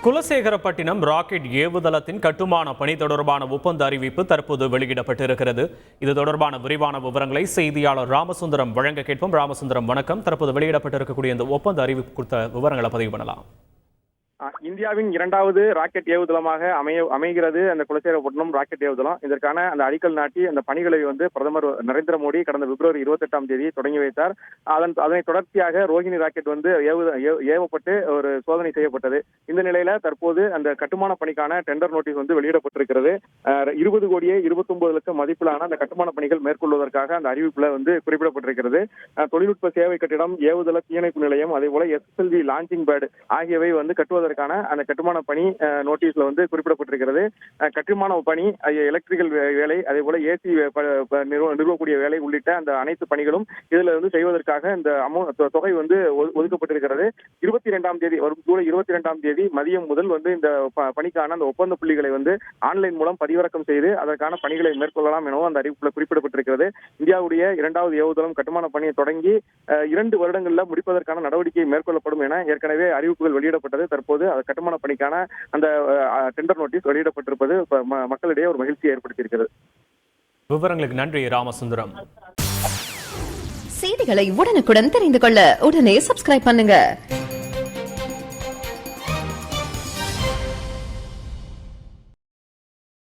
Kulasekarapattinam rocket ஏவுதளத்தின் கட்டுமான பணி தொடர்பான ஒப்பந்த அறிவிப்பு தற்போது வெளியிடப்பட்டிருக்கிறது. இது தொடர்பான விரிவான விவரங்களை செய்தியாளர் ராமசுந்தரம் வழங்க கேட்போம். ராமசுந்தரம், வணக்கம். தற்போது வெளியிடப்பட்டிருக்கக்கூடிய இந்த ஒப்பந்த அறிவிப்பு குறித்த விவரங்களை பதிவு பண்ணலாம். இந்தியாவின் இரண்டாவது ராக்கெட் ஏவுதளமாக அமைகிறது அந்த குலசேகரப்பட்டினம் ராக்கெட் ஏவுதளம். இதற்கான அந்த அடிக்கல் நாட்டி அந்த பணிகளை பிரதமர் நரேந்திர மோடி கடந்த பிப்ரவரி 28ஆம் தேதி தொடங்கி வைத்தார். அதனை தொடர்ச்சியாக ரோஹிணி ராக்கெட் ஏவப்பட்டு ஒரு சோதனை செய்யப்பட்டது. இந்த நிலையில தற்போது அந்த கட்டுமான பணிக்கான டெண்டர் நோட்டீஸ் வெளியிடப்பட்டிருக்கிறது. 20 கோடியே 29 லட்சம் மதிப்பிலான அந்த கட்டுமான பணிகள் மேற்கொள்வதற்காக அந்த அறிவிப்புல குறிப்பிடப்பட்டிருக்கிறது. தொழில்நுட்ப சேவை கட்டிடம், ஏவுதள தீயணைப்பு நிலையம், அதே போல SSLV லான்ச்சிங் பேட் ஆகியவை கட்டுவதற்கான அந்த கட்டுமான பணி நோட்டீஸ்ல குறிப்பிடப்பட்டிருக்கிறது. கட்டுமான பணி, எலக்ட்ரிக்கல் வேலை, அதே போல ஏசி நிறுவக்கூடிய வேலை உள்ளிட்ட அந்த அனைத்து பணிகளும் இதுல செய்வதற்காக இந்த தொகை ஒதுக்கப்பட்டிருக்கிறது. 22ஆம் தேதி வரும் ஜூலை 22ஆம் தேதி மதியம் முதல் இந்த பணிக்கான அந்த ஒப்பந்த புள்ளிகளை ஆன்லைன் மூலம் பதிவிறக்கம் செய்து அதற்கான பணிகளை மேற்கொள்ளலாம் எனவும் அந்த அறிவிப்புல குறிப்பிடப்பட்டிருக்கிறது. இந்தியாவுடைய இரண்டாவது ஏவுதளம் கட்டுமான பணியை தொடங்கி 2 வருடங்கள்ல முடிப்பதற்கான நடவடிக்கை மேற்கொள்ளப்படும் என ஏற்கனவே அறிவிப்புகள் வெளியிடப்பட்டது. தற்போது கட்டுமான பணிக்கான அந்த டெண்டர் நோட்டீஸ் வெளியிடப்பட்டிருப்பது மக்களிடையே ஒரு மகிழ்ச்சியை ஏற்படுத்தியிருக்கிறது. விவரங்களுக்கு நன்றி ராமசுந்தரம். செய்திகளை உடனுக்குடன் தெரிந்து கொள்ள உடனே சப்ஸ்கிரைப் பண்ணுங்க.